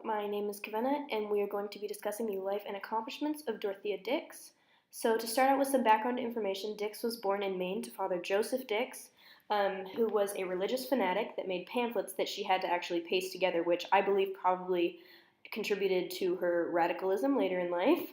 my name is Kavenna, and we are going to be discussing the life and accomplishments of Dorothea Dix. So, to start out with some background information, Dix was born in Maine to Father Joseph Dix, who was a religious fanatic that made pamphlets that she had to actually paste together, which I believe probably contributed to her radicalism later in life.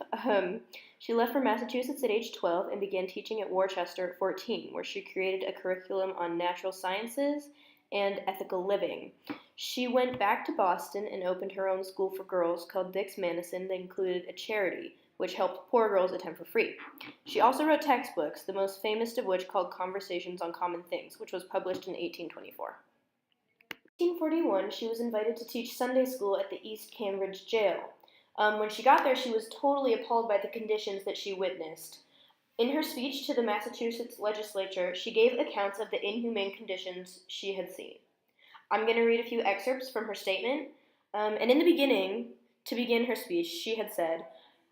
She left for Massachusetts at age 12 and began teaching at Worcester at 14, where she created a curriculum on natural sciences and ethical living. She went back to Boston and opened her own school for girls called Dix Madison that included a charity, which helped poor girls attend for free. She also wrote textbooks, the most famous of which called Conversations on Common Things, which was published in 1824. In 1841, she was invited to teach Sunday school at the East Cambridge jail. When she got there, she was totally appalled by the conditions that she witnessed. In her speech to the Massachusetts legislature, she gave accounts of the inhumane conditions she had seen. I'm going to read a few excerpts from her statement. And in the beginning, to begin her speech, she had said,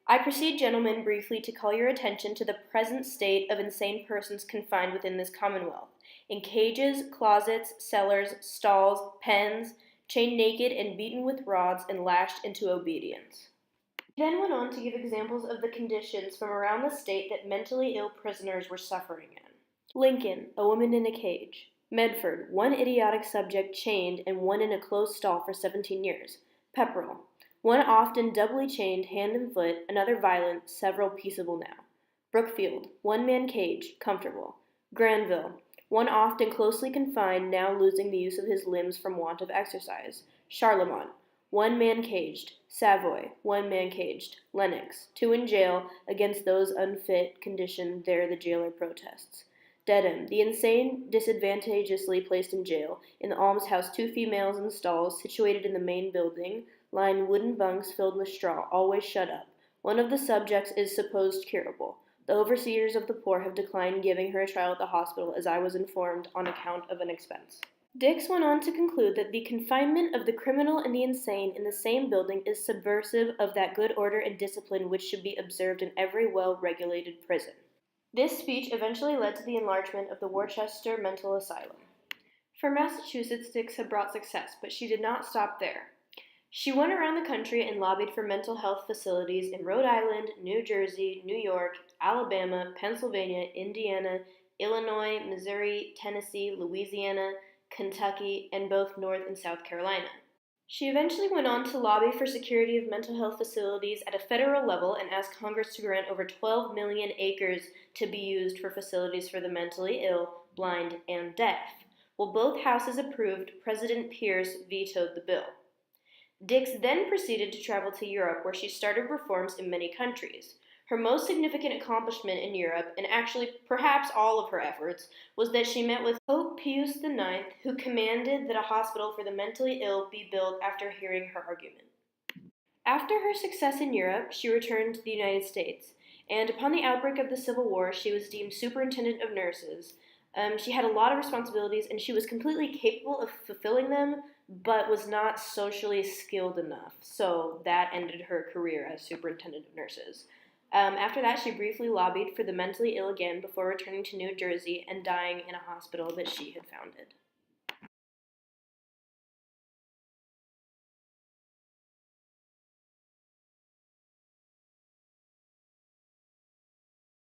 "I proceed, gentlemen, briefly to call your attention to the present state of insane persons confined within this Commonwealth, in cages, closets, cellars, stalls, pens, chained naked and beaten with rods and lashed into obedience." He then went on to give examples of the conditions from around the state that mentally ill prisoners were suffering in. Lincoln, a woman in a cage. Medford, one idiotic subject chained and one in a closed stall for 17 years. Pepperell, one often doubly chained hand and foot, another violent, several peaceable now. Brookfield, one man caged, comfortable. Granville, one often closely confined, now losing the use of his limbs from want of exercise. Charlemont, one man caged. Savoy, one man caged. Lennox, two in jail against those unfit condition there the jailer protests. Dedham, the insane disadvantageously placed in jail. In the almshouse, two females in stalls situated in the main building, line wooden bunks filled with straw, always shut up. One of the subjects is supposed curable. The overseers of the poor have declined giving her a trial at the hospital, as I was informed, on account of an expense. Dix went on to conclude that the confinement of the criminal and the insane in the same building is subversive of that good order and discipline which should be observed in every well-regulated prison. This speech eventually led to the enlargement of the Worcester Mental Asylum. For Massachusetts, Dix had brought success, but she did not stop there. She went around the country and lobbied for mental health facilities in Rhode Island, New Jersey, New York, Alabama, Pennsylvania, Indiana, Illinois, Missouri, Tennessee, Louisiana, Kentucky, and both North and South Carolina. She eventually went on to lobby for security of mental health facilities at a federal level and asked Congress to grant over 12 million acres to be used for facilities for the mentally ill, blind, and deaf. While both houses approved, President Pierce vetoed the bill. Dix then proceeded to travel to Europe, where she started reforms in many countries. Her most significant accomplishment in Europe, and actually perhaps all of her efforts, was that she met with Pope Pius IX, who commanded that a hospital for the mentally ill be built after hearing her argument. After her success in Europe, she returned to the United States, and upon the outbreak of the Civil War, she was deemed superintendent of nurses. She had a lot of responsibilities, and she was completely capable of fulfilling them, but was not socially skilled enough, so that ended her career as superintendent of nurses. After that, she briefly lobbied for the mentally ill again before returning to New Jersey and dying in a hospital that she had founded.